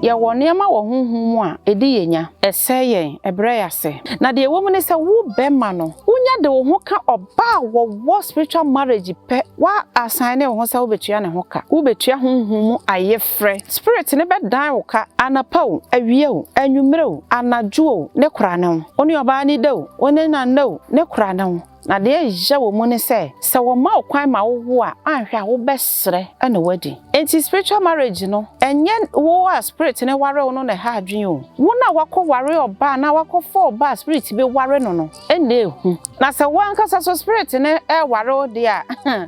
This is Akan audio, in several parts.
ye wo nneema wo honhom a edi yenya ese yen ebre yase na de wo mu ne se wo bema no wonya de wo ho ka oba wo spiritual marriage pe wa assign ne wo se wo betua ne ho ka wo betua honhom ayefre spirit ne be dan wo ka anapa wo awie wo anwumre wo anajo wo ne kora ne wo oni oba ni de wo oni na no ne kora ne wo na de eja wo mu ne se wo ma okwan ma wo a anhwe a wo besre na wadi enti spiritual marriage no enye wo a spirit ne ware wo no na ha adwen o wo na wako ware oba na wako fo oba spirit be ware no ene ehu na se wankasa so spirit ne ware o de a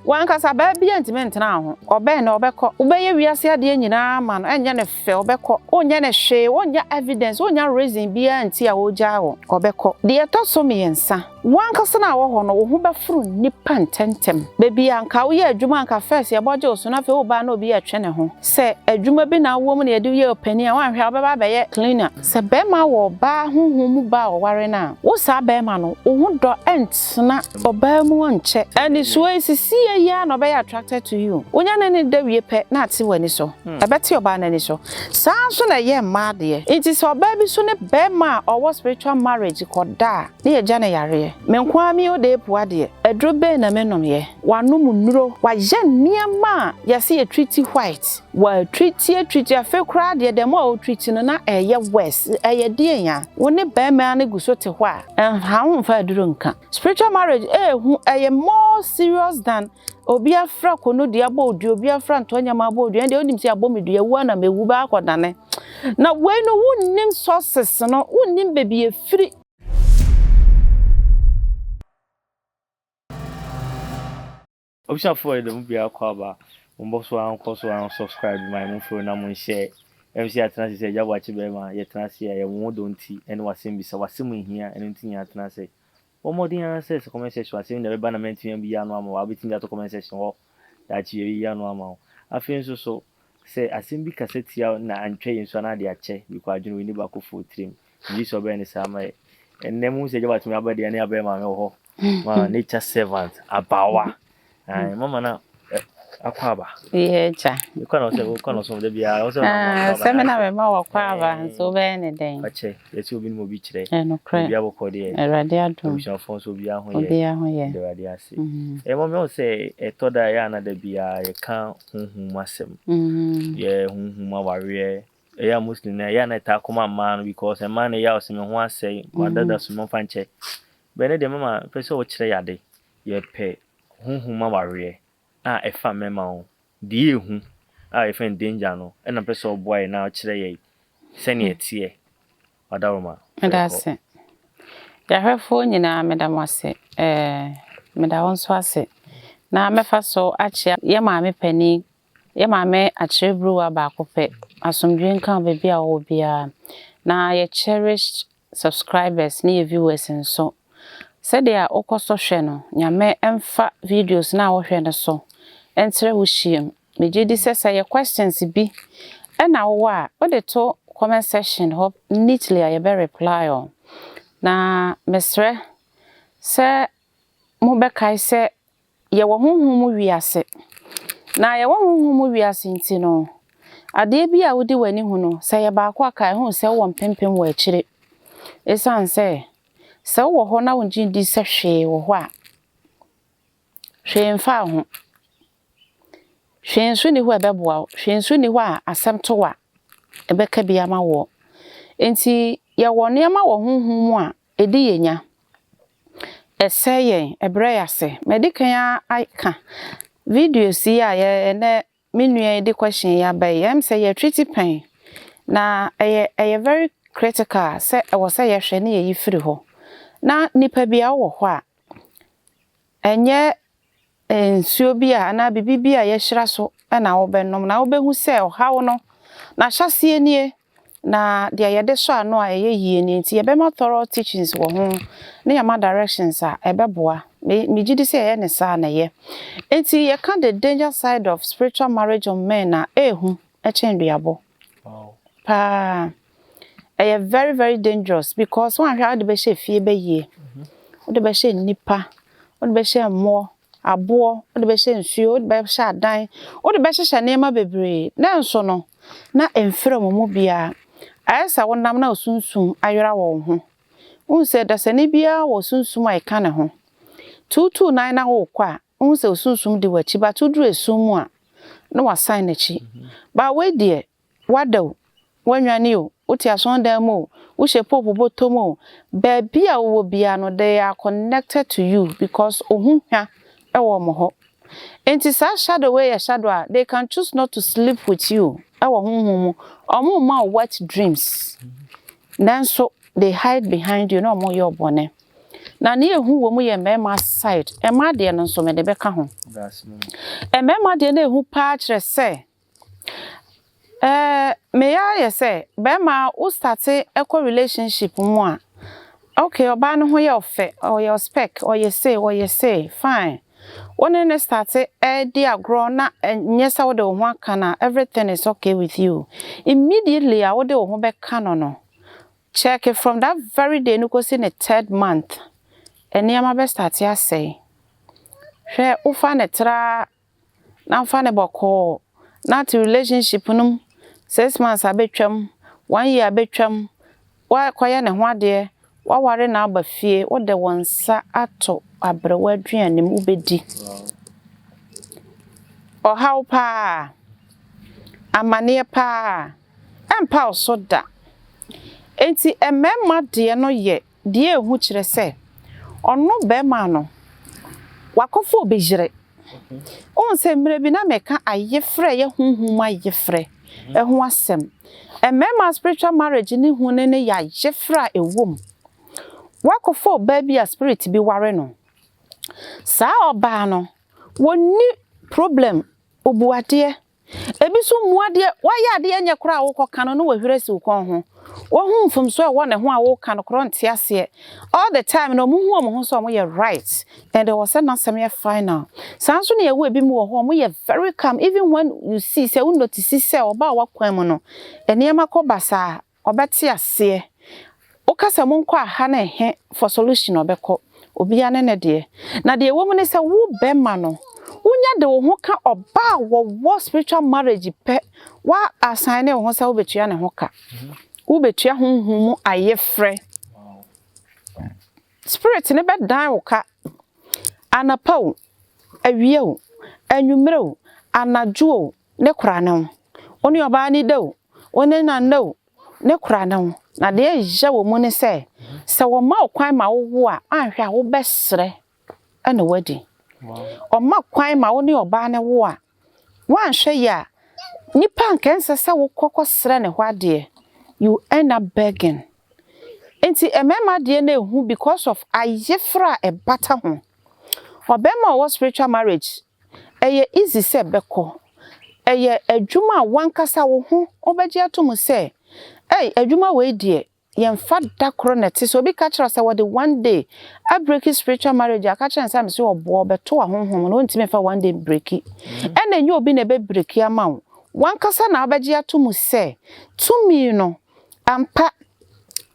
wankasa ba bia ntiment na ho obe na obekọ ubeye wiase ade nyina ma no enye ne fe obekọ onye ne hwe onye evidence onye reason bia nti a wo ja wo obekọ de to so me yensa wankasa na wo no wo hu befuru nipa ntentem bebi anka wo ye adwuma anka first ye boje oso na fe wo ba na obi ye twe ne ho se adwuma bi na wo mu na ye de ye opani a wanhwe obeba be ye cleaner se be ma wo ba honhom ba wo ware na wo sa be ma no wo hu do entna oba mu nche ani so esisi ya na be attracted to you onya ne de wie pe na ate wani so ebeti oba na ni so sa so na ye ma de enti so oba bi so ne be ma owo spiritual marriage koda ne ye ja na yare menkwa mi o de puade edrobe na menom ye wanum nuro wa ye niama yase ye treaty white wa treaty afekra de dem o treaty no na eye west eye de ya woni be ma na guso te ho a ha ho fa duro nka spiritual marriage hu eye more serious than obi afra kono de abodu obi afra ntonya ma abodu ende onim si abomedu ye wu na mewu ba akodane na we no wonnim sources no wonnim bebi e free Option for the movie Aquaba, Umboso and subscribe my move for Namun share. MC Atana said, you watch Bema, yet Nasia, you won't don't tea, and was in Bisa was swimming here, and anything Atana say. One more thing I says, comment section was in the banament to be normal, I'll be thinking that comment section or that you are normal. I feel so. Say, I seem because it's here now and train so now they are check because you need back food trim. This or Benny Summer. And then we say, what me about the any of them, nature servant, a power. Ay mama na akwaba ye cha you can also the bia also semina me ma wakwaba so be ne den ache yesi obi no bi kire no kre bia boko de erade adum bishop fon so bia ho ye de rade ase mama o say toda ya na da bia ye kan hunhum asem ye hunhum aware ya muslim na ya na ta kuma man because a man ya o se me ho asem wadada so mo fanche be ne de mama pese o kire yade ye pe hunhuma ware a efa mema o die hu a efa danger no e na pese boy na kire ye se ne etie odaroma medase ya hwefo nyina medamase meda wonso ase na mefa so ache ye maame pani ye maame ache bruwa ba kope asomdwe nkan bebi a wo bia na ye cherished subscribers ni viewers nso said they are okoso hwe no nyame emfa videos na wo hwe ne so entre wo hiem megedi sesa ye questions bi na wo a wo de to comment section hope neatly I be reply on na mesre se mo be kai se ye wo honhom wiase na ye wo honhom wiase ntino ade bi a wo de wani hu no se ye ba kwa kai hu se wo mpempem wo akire esan se se wo ho na wonji di se hwe wo ho a hwe mfa ho hwe nso ni ho ebeboa hwe nso ni ho a asem to wa ebeka bia ma wo enti ye wo niam wo honhom a edi yenya eseyen ebre yase medikan aka video si a ye na menua de question ya bai am say ye treaty pen na eye very critical say e wo say ye hwe na ye firi ho na nipa bia wo ho a enye nsuo bia na bibibia ye hyira so na wo benom na wo behu say o hawo no na hyase nie na dia ye de so ano a ye yie ni nti ye be ma thorough teachings wo ho na ya ma directions a e beboa me gidi say ye ne sa na ye nti ye can the danger side of spiritual marriage on men na ehu e chenduabo pa e very very dangerous because one hwa de be she fie be yie o de be she nipa o de be she mo abo o de be hye nsuo o de be hye adan o de be hye neema bebre na nso no na emfira mo bia ayesa wonam na osunsum ayora wo ho unse dasani bia wo sunsum ay ka ne ho 229 na wo kwa unse osunsum de wachi ba tuduru esum a na wasan na chi ba we de wadaw wanwane o uti asondan mo wo hye popo botomo ba bia wo bia no they are connected to you because ohunhwa ewo mo ho enti sa shadow we ya shadow they can choose not to sleep with you ewo hunhum omo ma wet dreams nanso they hide behind you no mo ye obone na ne ehu wo mu ye mema side e ma de no so me de beka ho e mema de na ehu pa kire se me ya say be ma u start eco relationship mu a okay oba no ho ye ofe or your spec or you say fine when you start di agro na nyesa wo de ho aka na everything is okay with you immediately a wo de ho be ka no check it from that very day no go see the 3rd month eniama be start ya say hwe ufa ne tra na fa ne boko na to relationship num 6 months abetwam 1 year abetwam wa kwaya ne ho ade wa ware na abafie wo de wonsa ato abrewa aduane mu bedi o how pa amane pa empa osoda enti emema de no ye de ehu kire se ono be ma no wakofo obejire on se mre bi na meka ayefre ye hunhum ayefre ehu asem emema spiritual marriage ni hu ne ya ayefra ewom wakofo ba bi a spirit bi ware no sa oba no woni problem obuade ebi so muade waya ade enye kora wo koka no wo hweresi wo kon ho wo hu mfum so e wo ne ho a wo ka no kro nte ase all the time no mu hu o mo so mo ye right and there was an answer final sanso ne ye wo ebi mu wo ho mo ye very calm even when you see say you notice say oba wa kwan mu no eniema ko basa obete ase o kasa mo nko aha na he for solution obeko obi ane ne de na de wo mu ne say wo be ma no unya de wo ka oba wo spiritual marriage pe wa assign ne wo say wo betua ne ho ka wo betua honhum ayefre spirit ne be dan wo ka anapau awieo anwumreo anajuo ne kura ne oni oba ni do oni na no ne kura ne na de eja wo mu ne se wo ma okwan ma wo a anhwe a wo besre ana wadi oma kwan ma wo ne oba ne wo a wanhwe ya nipa nkense se wo kokosre ne hwade you end up begging enti emema de na ehu because of ayefra e bata ho obema wo spiritual marriage eye easy se beko eye adwuma wankasa wo ho obeje atom se adwuma we die yemfa da kro nete so obi ka kira se wo de one day a break spiritual marriage aka kira se me obo beto wa honhom no ntime fa one day break and enye obi na be break ama wankasa na obeje atom se tumi no ampa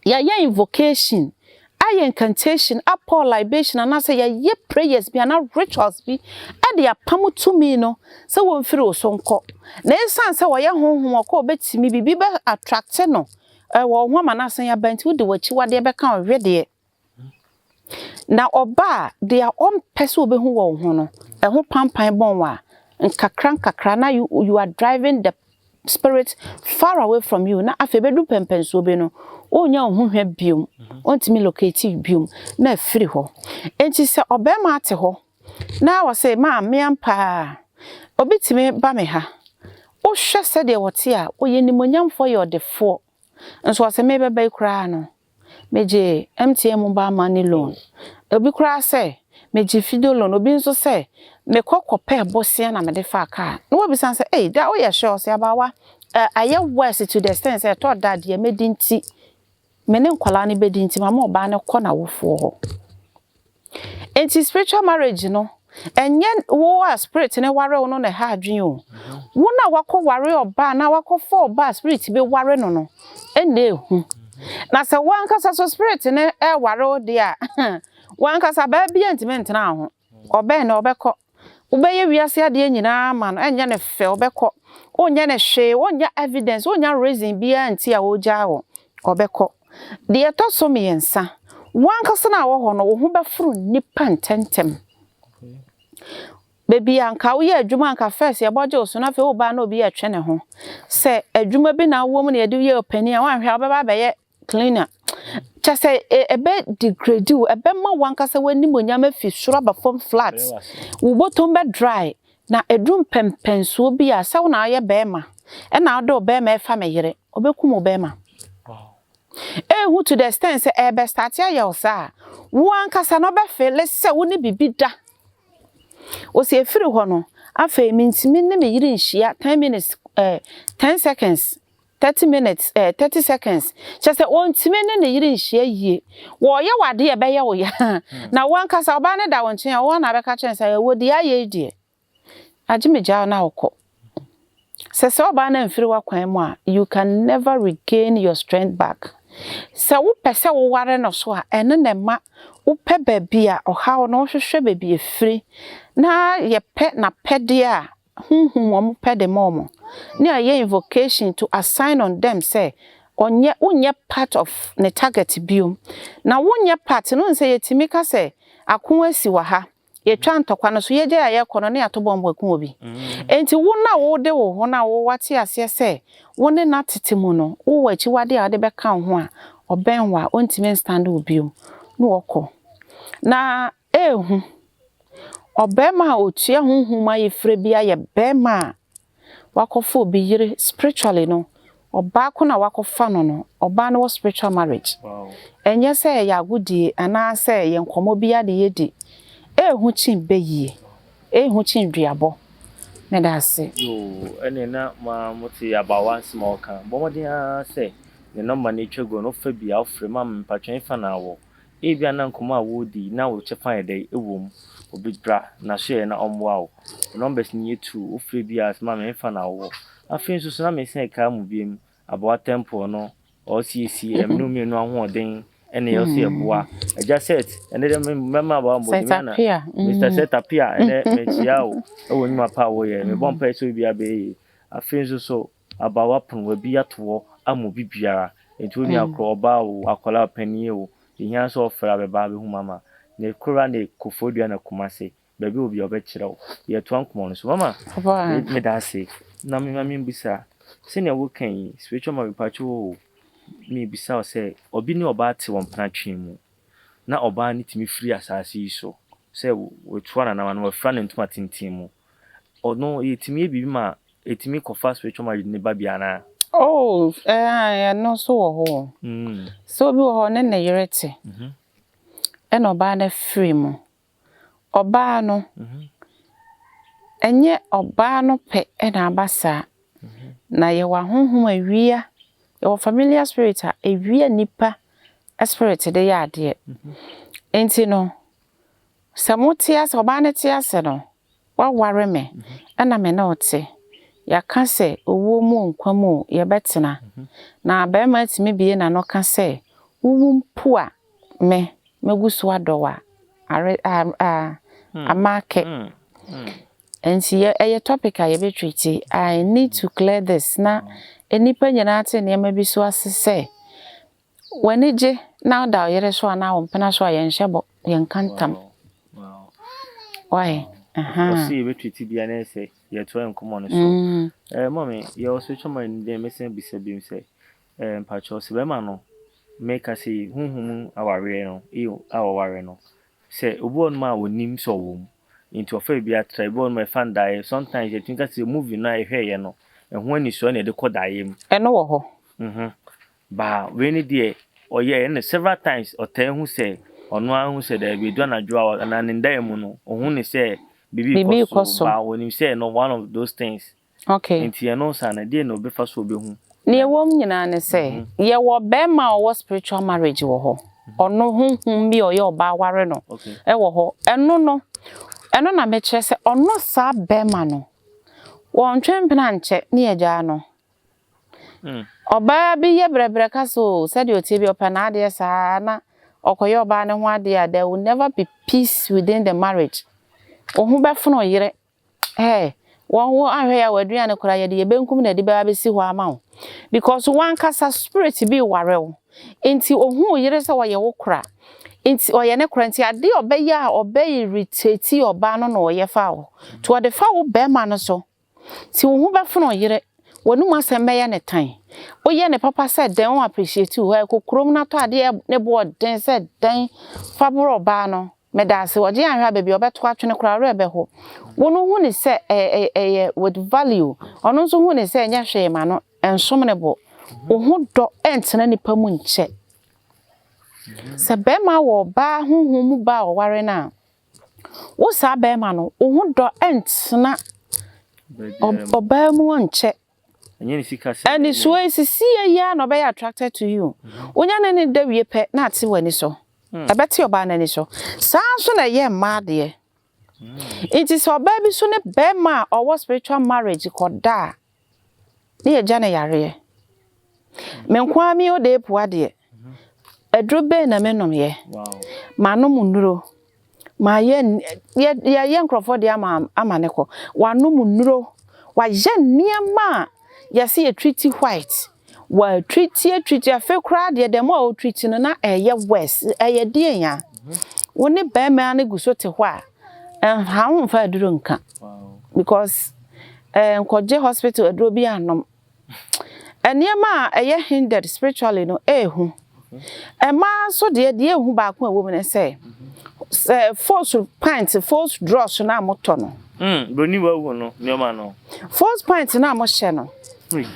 ya invocation aye incantation apol libation and say ya prayers bi na rituals bi e de apam tumi no se won firi osonko na ensan se wo ye honhom ko betimi bibi be attract no wo ho ma na san ya banti wo de wachi wade be kan hwede na oba de a on pese obehu wo ho no e ho pampan bon wa nkakra na you are driving the spirit far away from you na afebedu pempenso be no onya ohunhwe biom ontimi locate biom na afiri ho enti se obema ate ho na wo say ma ampa obitimi ba me ha o hwe se de wote a oyenimonyamfo ye odefo nso wo say me beba ikura no meje MTM ba money loan obi kura say meje fido loan obi nso say me kokope bosia na me de fa aka no obi san say da o ye sure say abawa aye worse to the extent say to that de medinti mene nkwala ne bedinti mama oba ne kọ na wofo ho enti spiritual marriage no enye wo a spirit ne ware wo no na ha adwen o wo na wakọ ware oba na wakọ fo oba spirit be ware no no ene ehu na se wankasa so spirit ne ware o de a wankasa ba bia ntime ntena ho oben na obekọ ubeye wiase ade nyina ma no enya ne fe obekọ onya ne hwe onya evidence onya reason bia anti a oja wo obekọ de to so me yensa wankasa na wo ho no wo ho befuru nipa ntentem baby anka wo ye adwuma anka first ye boje oso na fe wo ba na obi ye twe ne ho se adwuma bi na wo mu na ye de ye opani a wan hwe obeba ba ye cleaner chase ebe degrade ebe ma wankasa wani monyama fi soro ba form flat wo bottom be dry na edrum pempenso bi a se wo na aye bema e na do bema e fa meyere obekum obema who to the extent say e be start ya yosa wankasa no be fele se wo ni bibida o se efiri ho no afa mintimi ne me yiri nhia 10 minutes 10 seconds 30 minutes 30 seconds just say on time ne yiri nhia yie wo ye wade ye be ye wo ya na wankasa oba ne da wonchen ya wo na be ka chen say wo di aye die ajimeja na okọ se oba na mfiri wakwan mu a you can never regain your strength back se wo pese wo ware no so a ene ne ma wo pe baby a oha no hwehwe baby efiri na ye pe na pede a hunhun wo pe de momo ne aye invocation to assign on them say onye part of the target biom na wonye part no say yetimi ka say akon asi wa ha ye twa ntokwa no so ye gya ye kono ne atobombo akun obi enti wo na wo de wo ho na wo wate ase say wo ne na tetemu no wo wachi wade a de be kan ho a oben wa ontimi stand obiom no woko na ehu obema otua hunhuma ye frɛ bia ye bema wakofo obi yire spiritually no oba ko na wakofa no oba no spiritual marriage enye say ya agudie ana say ye nkomo bia de yedi ehu chin beyie ehu chin duabo me da se yo ene na ma moti about small can bomodin say ne number na twego no fa bia ofre ma mpatwen fa na wo e bia na nkomo a wodi na wo chefa ede ewom obi dra na share na omwa wo numbers ni 2 ofre bia asma me fa na wo afin so na me sen ka mu biem about temple no o CC no me no ahoden ene yo se eboa aja set ene dem mema ba mbo de na Mr. Setapia ene me chiao e woni ma pa wo ye me bon pa so bia be afin so abawa pon wa bia to amu bibiara enti oni akro oba wo akola panie wo ihia so ofra be ba be hu mama ne kura ne kofodua na kumase baby obi obekire ye to ankomo no so mama me da se na me mami mbisa senior wo kan spiritual ma pacho me bisa say obi ne oba ate won panatwe mu na oba ne timi free asase yi so say we tuana na no fra ne ntuma tintin mu ono yetimi ebibi ma etimi kofa spiritual ma ne babia na oh no so ho so bi ho ne ne yerete eno oba na free mu oba no enye oba no pe na abasa na ye wa honhom awia your familiar spirit a ewia nipa spirit de ya ade enti no samotia so ba ne tia se no wa ware me na me na ote ya ka se owo mu nkwamu ye betena na ba ma timi bie na no ka se wuwu mpu a me megusu adowa amake enti ye topic a ye be treat I need to clear this na enipa nyina ate ne ma bi so asese wanije now da yere so na wo mpena so ayen hyebo yen kantam why o see be treat bia na say ye to enkomo no so mommy ye o so choma ndem mesen bisa bi say mpacho se be ma no make us say hunhum aware no aware no say obo on ma wonim so wom into ofa bia try bo on my fan die sometimes you think say movie na ehwe no ehun ani so na de kodayem eno wo ho ba we ni de oye na several times o tan hu say ono ahu say da bi do na dwa na ndai mu no ohun ni say bibi koso ba woni say no one of those things okay enti eno sa na de no be fa so be hu ne wom nyina ne say ye wo be ma wo spiritual marriage wo ho ono hunhun bi oye oba ware no e wo ho eno na me kire say ono sa be ma no won twempena nche ne agya no oba bi ye brebre kaso said you tie bi opana ade sa na okoye oba ne ho ade there will never be peace within the marriage Ohu befono yire. Won ahwe ya waduane kora ye de benkum na de ba besi ho ama wo. Because one kasa spirit bi ware wo. Enti ohu yire se wo ye wo kora. Enti oye ne kora enti ade obeyi a obeyi irritate oba no na oye fa wo. To de fa wo be ma no so. Ti ohu befono yire. Wonu masem be ye ne tan. Oye ne papa said den appreciate you. Kokrom na to ade ne bo den said den fabro oba no. Medase waje anhwa baby obeto atwene kora re be ho wonu hu ne se with value ono nso hu ne se nya hwe ma no ensom ne bo ohu do entena nipa mu nche se be ma wo ba huhu mu ba o ware na wo sa be ma no ohu do entena oba mu nche enye ni sika se and so isi ya no be attracted to you onya ne da wie pe na ate wani so abeti oba na ni so sa so na ye ma de it is oba bi so ne be ma or spiritual marriage koda ne ye jana yare menkwa mi o de puade adro be na menom ye manom nuro ma ye nkrofo de ama ne ko wanom nuro wa ye niam yesi ye treaty white wa treaty afa kra de dem o treaty no na eye west eye de ya woni be me an guso te ho a ha hu fa duro nka because nkoje hospital aduro bi anom eniema eye hindered spiritually no ehu ema so de ehu ba ko awo me say false pint false dross na moto no broni wa wo no nioma no false pint na mo hye no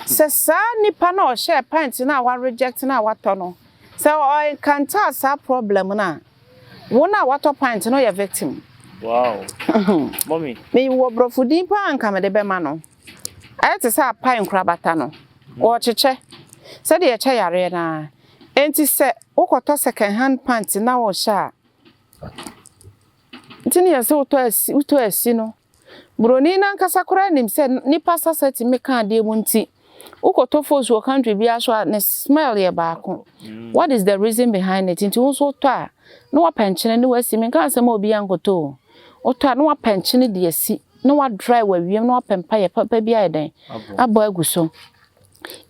se sa nipa na o share pint na wa reject na wa to no se o can tell sa problem na wona wa to pint no your victim. Wow. Mommy me wo brofudi pa anka me de be ma no ayete sa pint krabata no o cheche se de ye che yare na enti se ukoto second hand pint na wo sha ntini ye se uto asi no broni na nkasa kora nim se nipa saseti meka ade mu nti ukoto force wo country bia so na smell ye baako what is the reason behind it nti unso to a no wa penchene ne wasi me kan se ma obi ankoto o to a no wa penchene de asi no wa dry wa wiem no wa pempa ye papa bia eden abo aguso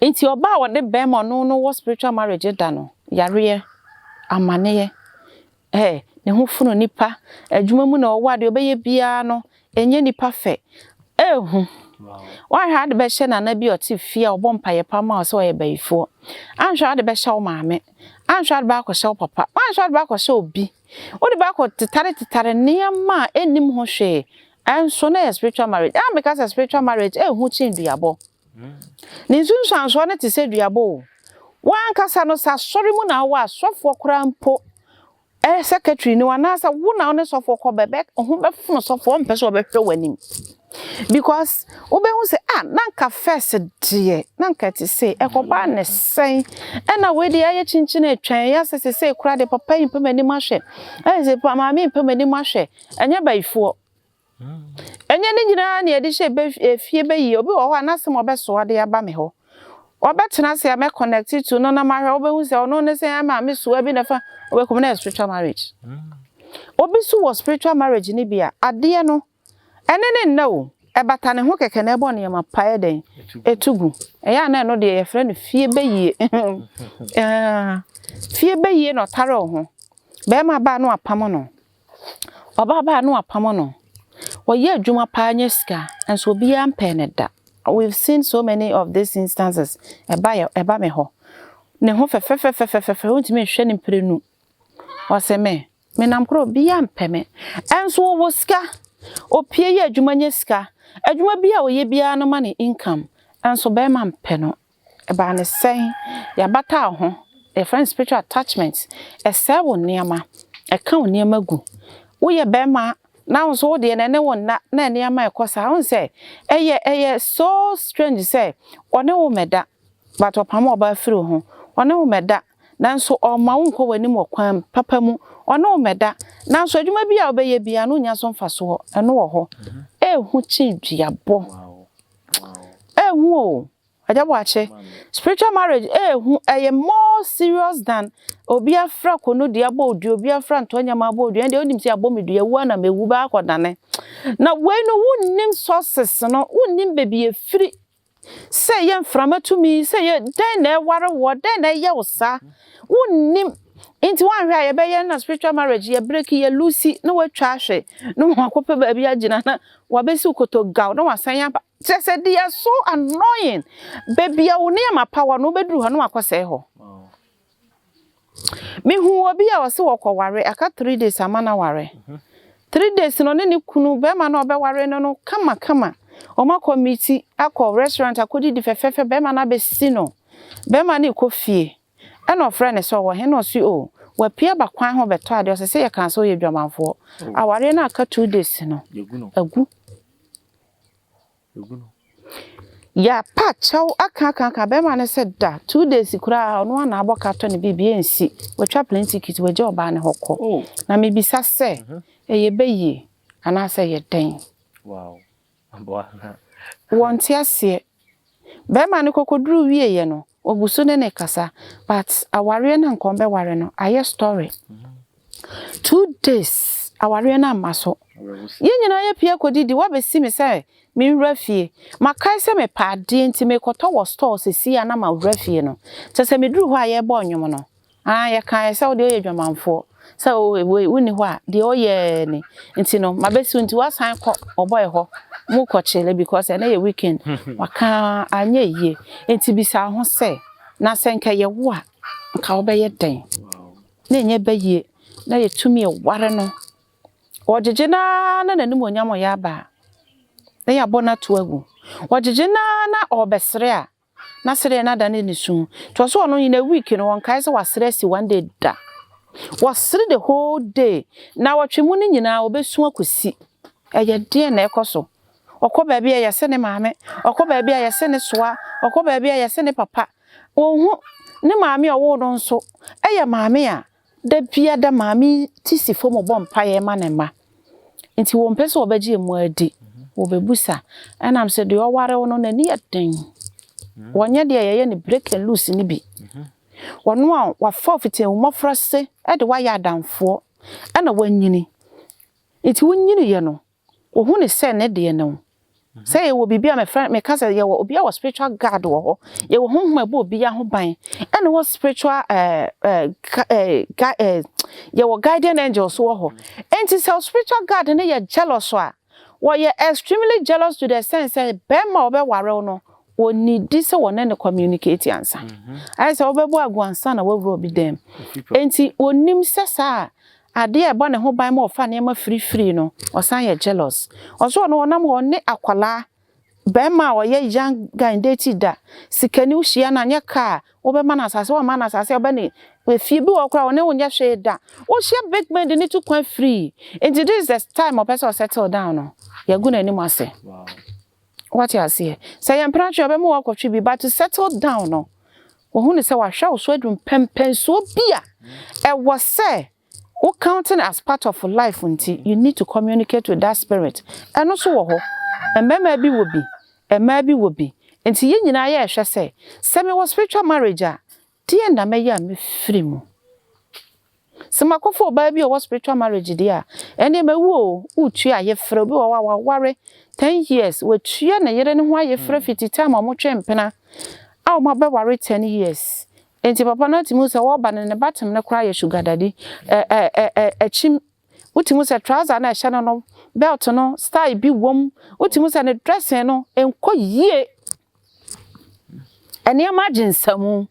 nti oba wo de be mo no wo spiritual marriage da no yare amane ye ne ho funu nipa adwuma mu na owa de obeye bia no enye nipa fe ehu wa had be hye na bi oti fia obompa ye pa ma so ye baifo anhwa de be hye o maame anhwa de ba ko hye o papa anhwa de ba ko hye obi o de ba ko titare niam enim ho hwe anso na spiritual marriage because spiritual marriage ehu chi nduabo ni sunsu anso na ti se duabo wan kasa no sa sori mu na wa sofo kora mpo secretary ni wana sa wona one sofo ko bebe ho be funu sofo mpe so be hwe wanim because obehu se nanka first die nanka ti say ekoba ne sen na we de aye chinchin atwan ya se kura de papa impe mani mahwe se pa mama impe mani mahwe enya baifo enya ni nyina na ye de hye be fie be yi obi wo ho anasem obeso de aba me ho obetena se me connect to no na mahwe obehu se ono ne se ama me so abi na fa obekom na spiritual marriage obi so was spiritual marriage ni bia ade no enene no ebata ne ho keke na ebo ne ma pae den etugu eya na no de ye frɛ no fie beyie fie beyie no tare ho be ma ba no apam no oba ba no apam no wo ye adwuma pa nya sika enso obi ya mpa ne da. We've seen so many of these instances eba me ho ne ho fefefefefefe untimi hwe ne mprenu wase me nam kro obi ya mpa me enso wo sika opie ye adwuma nya sika adwuma bia wo ye bia no ma ne income enso be ma mpe no eba ne sen ya bata ho a friend spiritual attachment ese wo niama e ka wo niama gu wo ye be ma na so de ne wo na niama e kosa won say eye so strange say one wo meda but opam oba firi ho one wo meda nanso o ma wo nko wani mo kwan papa mu one wo meda nanso adwuma bia obeye bia no nya so mfa so eno wo ho ehu chi duabo ehu o ajabo ache spiritual marriage ehu eye more more serious than obi afra kono de abodu obi afra ntonya ma abodu ende onim si abomedu ye wu na mewu ba akodane na we no wunnim sources no wunnim baby e free say ye mframatumi say ye den na ware wo den na ye wosa wunnim inti wan hwa ye be ye na spiritual marriage ye break ye lucy na watwa hwe no akope ba bi agina na wabesi ukoto gaw na wasan ya say they are so annoying baby ya woni ma power no beduru ho na akose ho me hu obi a wose wokoware aka 3 days amana ware 3 days no ne kunu be ma na obeware no kama Oma committee akọ restaurant akodi di fefefe be ma na be si no be ma na ikofie e no friend so wo he no si o wa pia ba kwan ho beto ade o se ye kan so ye dwamanfo aware na aka 2 days no agu ya pa chaw aka be ma na se da 2 days kura no na aboka to ne bibie nsi we twa plenty kit we je oba ne hokọ na me bisa se ye be yi ana se ye den wow wonti ase be ma ne kokoduru wie ye no obuso ne kasa but aware na nkombe ware no aye story 2 days aware na maso ye nyina ye pia kodidi wa be si me say me nrafie makai se me paade nti me koto wo store se si ana ma nrafie no se me duru ho aye bo onwom no ye kan se wo de ye dwamanfo se we uni ho a de oye ni nti no mabesu nti wasan ko oboy ho mu kochele because na ye weekend waka anya ye nti bisa ho se na senka ye wo a nka wo be ye den na nye be ye na ye tumi ware no ojeje na nanim onyam ya ba na ya bona to agu ojeje na obesre a na sere na da ne su to so no in a week no won kai se wasre si one day da wasre the whole day na watwemu ni nyina obesu akosi eye de na ekoso okoba bia ya se ne maame okoba bia ya se ne soa okoba bia ya se ne papa ohu ne maame owo no nso eye maame a da bia da maame tisi fo mo bompa ye ma ne ma nti wo mpese obagie mu adi wo bebusa enam se de oware wo no na ni yeden wonye de ye ne break and loose ni bi wono a wa forfeit umofra se e de wa ya danfo e na wanyini nti wonyini ye no wo hu ne se ne de ne say ye wo bibia me friend me kasa ye wo obi a wo spiritual guard wo ho ye wo honhom abo obi ya ho ban e na wo spiritual ye wo guardian angels wo ho enti self spiritual guard ne ye jealous a wo ye extremely jealous to the sense say be ma obe ware no wo need se wo ne communicate answer I say obe bo aguansa na wo wro obi dem enti onim sesa ade e ba ne ho ban ma ofa ne ma free no osan ye jealous oso no wonam ho ne akwala be ma wo ye young guy date da sikani uhia na nya ka wo be ma na asase wo ma na asase obe ne we fie bi wo kra wo ne wo nya hwe da wo share big man de ne to kwan free and this is the time of person settle down no ye gu na ni mo ase wow what you say say am prancho be mo wo bi but to settle down no wo hu ne se wa hwa wo so adum pempen so bia e wo say who counting as part of life until you need to communicate with that spirit and also wo and maybe will be until you nyina ye hwe say me was spiritual marriage a die na me ya me free mu semakofo ba bi o was spiritual marriage dia ene me wo utu aye frɛ bi wa ware 10 years we tua na yere ne ho aye frɛ fiti time o mo twempena a mo ba ware 10 years enti papa na timu se wo ba ne batem ne kra ye sugar daddy achim utimu se trouser na ehye no belt no style bi wom utimu se ne dressing no enko yie ene imagine samu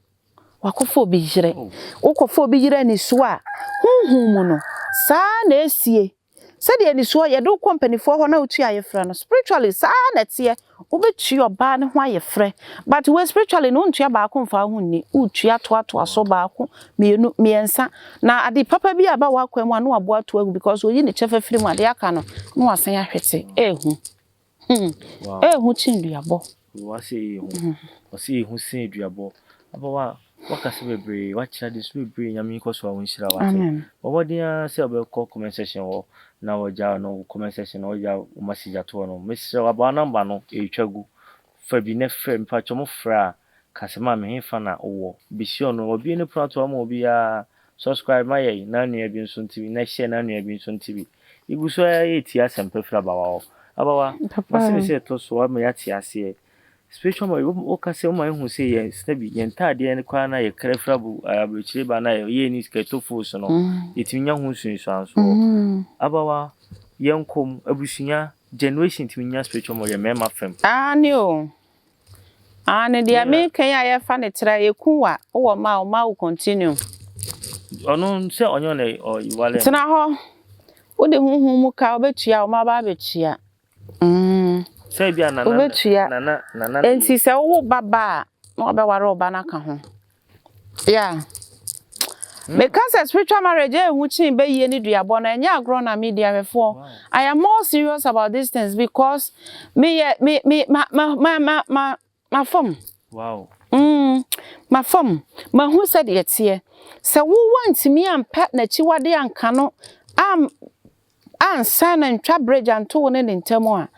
wakofo bi yire ukofo bi yire ni so a hunhun mu no sa na esie se de ni so ye do company fo ho na otu ayefra no spiritually sa na tie obetu oba ne ho ayefra but we spiritually no ntua ba ko mfa ho ni utua to aso ba ko miensa na ade papa bi aba wa kwa mu anu abo ato agu because oyi ne chefa firi mu ade aka no no wasan ahwete ehu ehu chinduabo wasi ehu sin duabo abawa wakase bebre wacha de so bebre nyame ko so awon shira wate obodia se obekọ comment section wo na woja no comment section no woja o message ato no message aba number no etwagu fa bi ne frɛ mpa chomo fra kasema me hemfa na wo bisio no obi ne platform obi a subscribe my na nua bi nso TV na share na nua bi nso TV iguso ya eti asem fra bawa abawa masị se to so ma ya ti ase spiritual man o ka se o ma hu se ye stabi ye ntade ne kwa na ye krefra bu abrochire ba na ye ni sketofo so no yetinya hu sunsu anso abawa yenkom abusunya generation tinya spiritual man ye mema fam ani o ani dia me kan ya fa ne tra ye kuwa o ma o continue ono se onyo na iwale tena ho wo de huhu mu ka obetua o ma ba betua say bia na enti se wo baba na obeware oba na ka ho yeah because spiritual marriage ehu chin be yie ni duabo na enya agro na media before I am more serious about these things because me my fam wow my fam my who said yet here se wo want me am pet na chiwade anka no am san and twa bridge and to ne ntemo a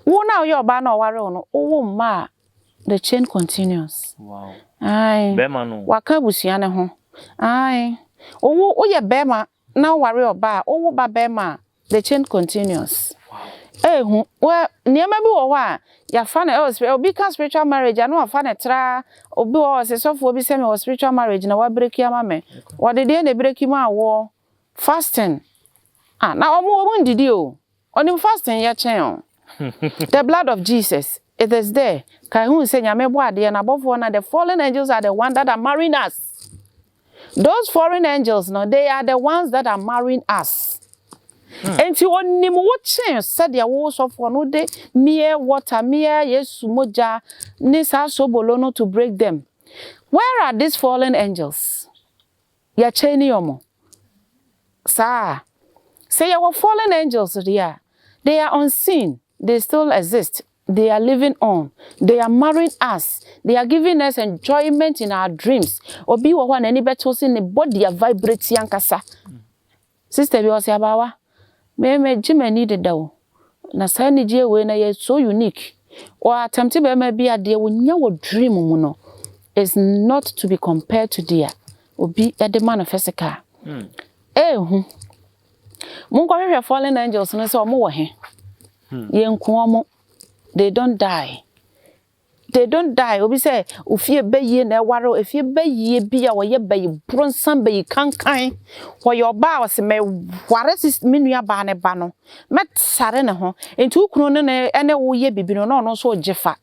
wo na yo ba na oware no wo ma the chain continues wow ai bema no waka busua ne ho ai wo ye bema na ware oba wo ba bema the chain continues wow well niema bi wo a ya fa na obi ka spiritual marriage anu afa na tra obi wo se sofo obi se me spiritual marriage na wa break ya ma me wo de na break ma wo fasting na omo ndidi o onim fasting ya chen the blood of Jesus it is there kai hu se nyame bo ade na bofo na the fallen angels are the ones that are marrying us. Those foreign angels no they are the ones that are marrying us. Enti onim wo chen said ya wo sofo no de mere water mere yesu moja ni sa sobolo no to break them. Where are these fallen angels? Ya cheni omo sa say your fallen angels there they are unseen, they still exist, they are living on, they are marrying us, they are giving us enjoyment in our dreams. Obi wo na ni beto se ne body vibrate yankasa sister bi o se abawa me jimani de dawo na sa ni je we na ye so unique or attempt be ma bi ade wo nya wo dream mu no is not to be compared to their obi e de manifest ka Mungo hwe fallen angels no say omo wo he yenku omo they don't die obi say ofie baye na eware ofie baye bia wo ye baye bronsan baye kankan wo yo ba wo se me ware menua ba ne ba no met sare ne ho enti ukunu ne ene wo ye bibi no no so jefa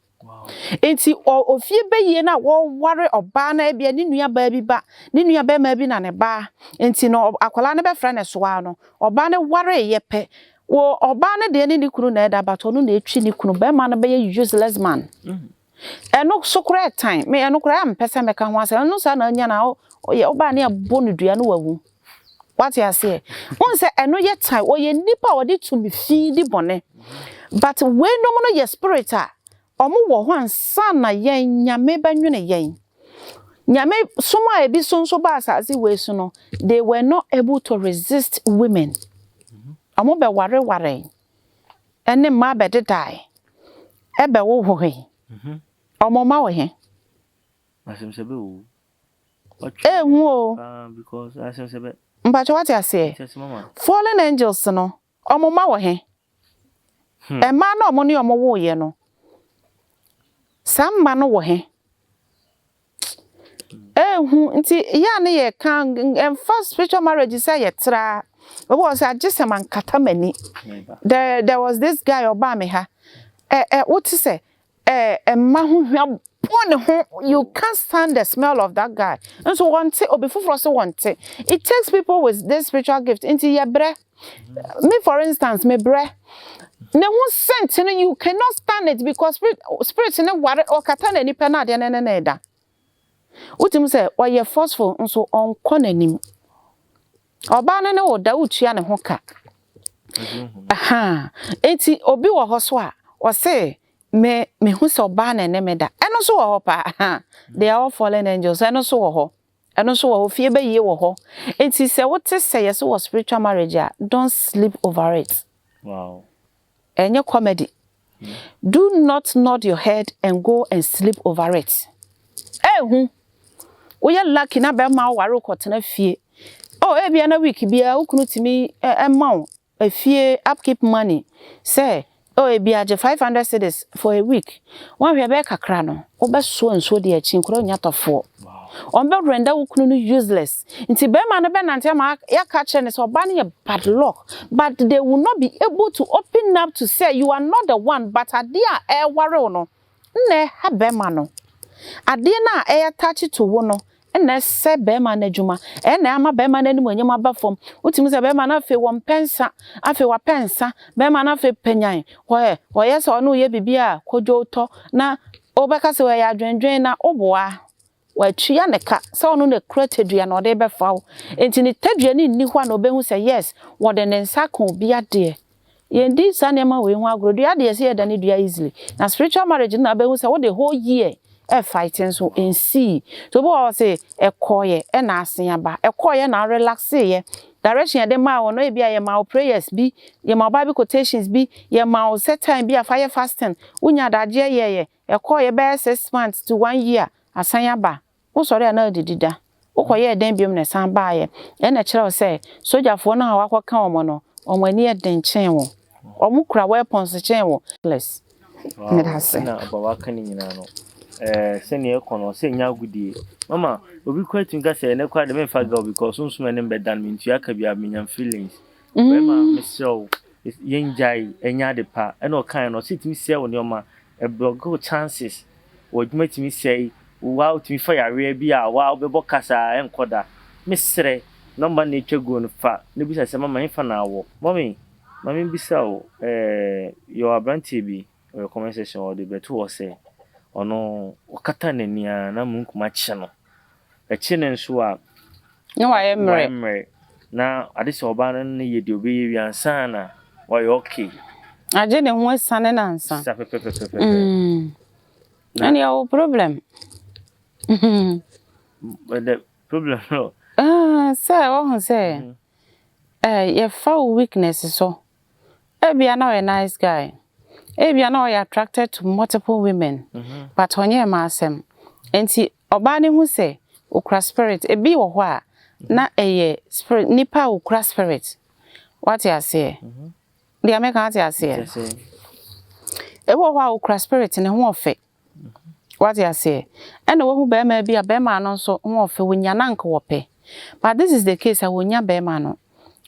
enti ofie baye na wo ware oba na bia ni nua ba bi ba ni nua ba ma bi na ne ba enti no akwala ne be fra ne so ano oba ne ware ye pe wo oba ne de ni kunu na eda bato no na etwi ni kunu be ma na be useless man eno sokra time me eno kra am pese me ka ho ase eno sa na anya na o ye oba ne abo no dua no wawu what you say won say eno ye time o ye nipa o de to me fi di bone but we no mo no ye spirit a omo wo ho ansa na yen nyame banwene yen nyame soma ebi sonso ba asase we su no they were not able to resist women omo be ware ene ma be de die ebe wo ho he omo ma wo he asim sebe o hu o because asim sebe mpacho what you say fallen angels no omo ma wo he e ma na omo ne omo wo ye no Samma no wo he nti ya ne ye kan first spiritual marriage say ye tra we was just a man katamani there was this guy oba me ha what to say ma hu hwa bone ho you can't stand the smell of that guy and so one say obi fufuro so one say it takes people with this spiritual gift into ye bre me for instance me bre ne hu sent no you cannot stand it because spirit ne ware o kata na nipa na de na eda utim say why you forceful nso on konanim oba ne wo da utua ne ho ka enti obi wo ho so a o say me hu so oba na ne meda eno so wo ho pa they are all fallen angels eno so wo ho fie be ye wo ho enti say what say yes was spiritual marriage don't sleep over it. Wow. And your comedy. Do not nod your head and go and sleep over it. Ehu. We are lucky na be ma ware kotena fie. Oh, ebia na week bia ukunu timi emma a fie upkeep money. Say, oh, ebia je 500 cedis for a week. One we be kakra no. Oba so nso de achi nkro nyatofo. On be render ukunu useless. Nti be ma na be nante ma ya catch ne so ba ne bad luck. But they will not be able to open up to say you are not the one, but adia e ware no. Ne ha be ma no. Ade na e attach to wo no. Na se be ma na djuma na ama be ma na ni monyam aba fom utimi se be ma na fe wo mpensa afe wa pensa be ma na fe panyan ho ye se ono ye bibia kodwo to na obeka se we ya dwendwen na oboa wa twa ne ka se ono na create dua na ode be fawo enti ni tadua ni ni hwa na obehu se yes wo de ne nsa kan obi ade yendi sanema we hu agro dua de se ye da ne dua easily na spiritual marriage na behu se wo the whole year fighting so in see so bo say ekoye na asen aba ekoye na relax ye direction de ma wo no e bia ye ma prayers bi ye ma bible quotations bi ye ma set time bi fire fasting unya daje ye ekoye be 6 months to 1 year asan aba wo sori na didida ukoye den biom na san ba ye na kire say sojafo no ha wakoka omo no omo ani e den chen wo omo kura weapons chen wo less me da say na abawa kan nyina no senior econo say nya gudie mama obi kwatun ga say na kwa de me fa go because sunsun ene bedan me ntua ka bia me feelings mama me show yenjai enya de pa ene o kan no sit me say woni o ma go chances wo dwumatimi say wow timi fa yare bia wow be bokasa enkoda me sere number na twego no fa ne bisa say mama fa na wo mommy bisa o your abrantie bi your conversation or the betu o say ono wakata nania na munkuma che no eche ne nso a no wa emre na ade se oba no ye de obi wi ansa na wa yo okay aje ne ho sane na ansa any our problem but the problem no say what say your foul weakness so bia na a nice guy Ebia na you attracted to multiple women but onye ma asem enti oba ne hu se okra spirit ebi wo ho a na eye spirit nipa okra spirit what you say the american what you say e wo ho a okra spirit ne ho ofe what you say and wo hu be ma bia be ma no so ho ofe wonya na nka wo pe but this is the case a wonya be ma no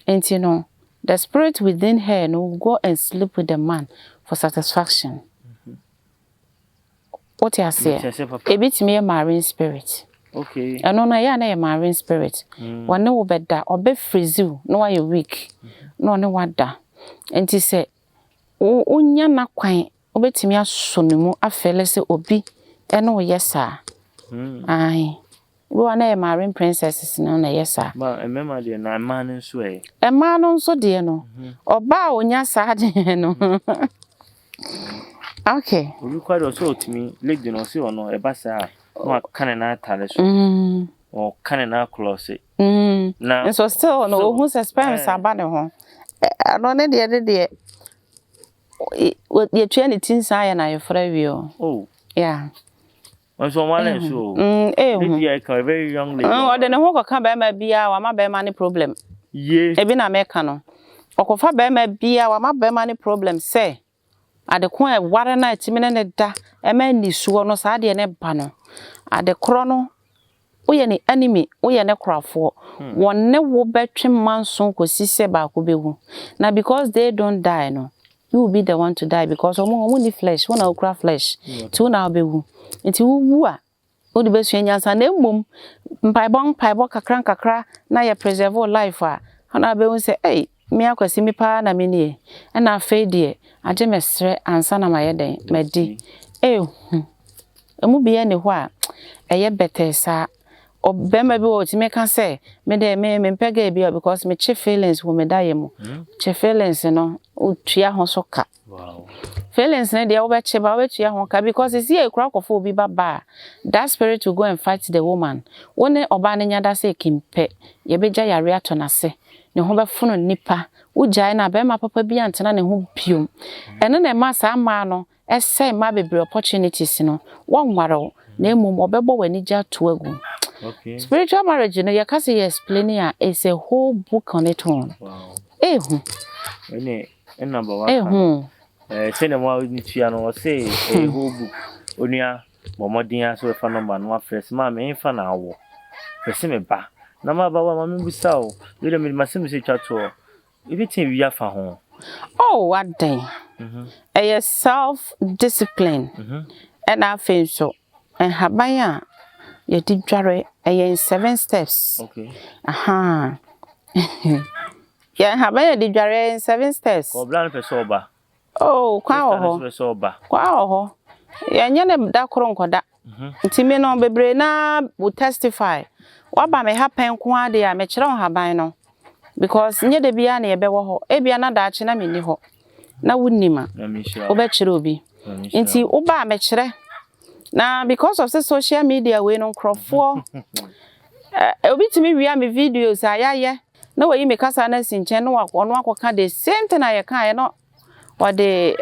enti no the spirit within her no will go and sleep with the man for satisfaction. What you say? A bit me a marine spirit. Okay. And no, na marine spirit. One no better or be freeze no why you weak. No what da. And he said, oh, unya na kwai, obeti me a sonimu a felle se obi. And no, yes, sir. Aye. We are na marine princesses no na yes, sir. But remember the na man sway. A man on so dear no. Or bow nya sad no. Okay. We quite also to me, leg no see or no, a bassa, no canna talis, or canna closet. Now, and so still no who's a spam sabano. I don't know the other day. What your 20 sign I afraid you. Oh, yeah. So one and so, a very young lady. Oh, then who come by my beer or my bear money problem. Yes, a been a mecano. Or cofa bear my beer or my bear money problem, say. At the corner, what a night, minute da, a man is sure no sadi and a banner. At the chrono, we any enemy, we are a crowd for one never better man soon could see Seba could be who. Now, because they don't die, no, you will be the one to die because of only flesh, one of craft flesh, two now be who. Until who are all the best strangers and then boom, pie kakra, now you preserve life. And I be say, hey. Me akwasi mi pa na me nie na afa die age mesre ansa na maye den madi emu bia ne ho a eye better sa obema bi wo ti me kan say me de me mpega bi because me che feelings wo me daye mu che feelings no utua ho so ka wow feelings ne de wo be che ba we tua ho ka because is here kura kofo obi baba that spirit will go and fight the woman woni oba ne nyada say kimpe ye beja yare ato na se ne ho be fono nipa ujai na be ma papa bi antena ne ho biom ene na ma sa ma no ese ma bebre opportunities no won ware na mmom obebo wani gya to agu. Okay. Spiritual marriage no you can say explaining it's a whole book on its own. Wow. Any number one. Say the more we say a whole book. Onia Momodia so fa number no first ma me fa na awo. Pese me ba. Na ma ba wa ma me busa o. We dey me masem se twa to. Everything we afa ho. Oh, what day? A self discipline. And I feel so. And habaya you did dware in 7 steps. Okay. Aha. Yeah, habaya did dware in 7 steps. Ko bla no pese oba. Oh, kwa ho. Kwa ho. Ya nyane da koro nkoda. Ntimi no bebre na will testify. Wa ba me happen ko ade ya me kire on haban no. Because nye de bia na ebe wo ho. E bia na da achi na me ni ho. Na wunima. Oba kire obi. Nti oba me kire. Na because of the social media we no crofo. Obi timi wi am videos ayaye. Na we me kasa na sinche no ono akoka the same thing I can no. What the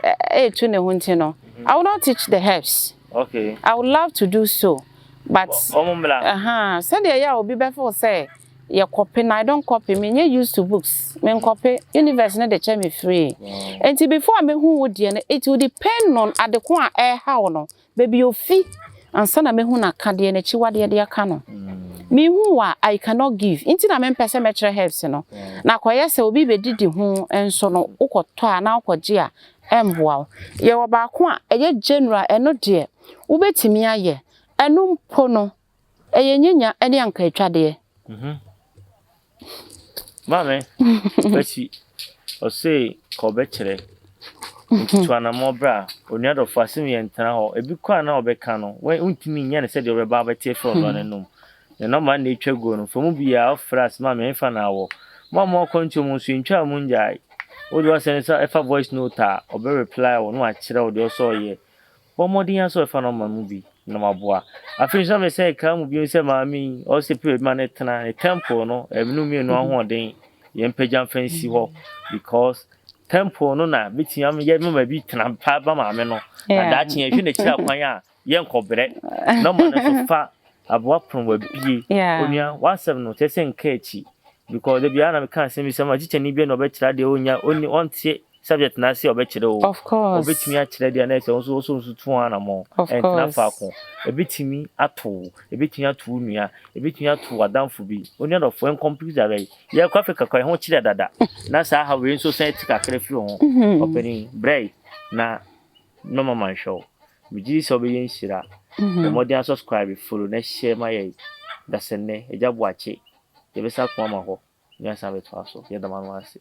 ne hunti no. I will not teach the herbs. Okay. I would love to do so. But said ya obi before say ya copy I don't copy me you used to books. Men copy universe na dey me free. And before me who would it will depend on at the kwa how no. Baby ofi and sana me hu na ka de na chi wade de aka no. Me hu a I cannot give. Inti na me pese me kire herbs no. Na koye se obi be didi hu enso no ukoto a na ukoje a emboa. Ye wo ba ko a eye general eno de ubetimi aye. Enu mpo no eye nyenya ene anka atwade. Mame, besi o say ko be kire. Ntu ana mo bra onia do fasim ye ntana ho ebi kwa na obeka no we untimi nya ne se de obeba beti from no nenum. Ne no man na etwago no fomu bia ofras mame mfa na wo. Mama kontu mu so ntwa mu njai. O do send say efa voice note a obe reply wo no a kire wo de so ye. Bo modin aso efa no man mu bi na maboa. Afin so me say ka mu bi se mami o se pe ma ne tena e temple no ebinu mi no ahoden ye mpagyan fancy ho because temple no na bitiam ye me bi tena pa ba ma me no na da chi ehwe na kira kwan a ye nkobre no man so fa aboa pron wa bie onua wasem no tese nka echi because the bia na me kan se mi se ma chiche ni bia no be kira de onya oni ontie subject na se obekire o of course obetimi a kire de na se so tu ana mo na fa ko ebetimi ato ebetimi ato nua ebetimi ato adamfo bi oni do fo computer be ye kwa Africa kwa ho kire dada na sa ha we so say tika kire fi ho opening break na no mama show mi ji so be yen shira the modern subscribe follow na share my ye da senne ejabo ache ye be sa ko ma ho nya sa be to aso ye da manwa se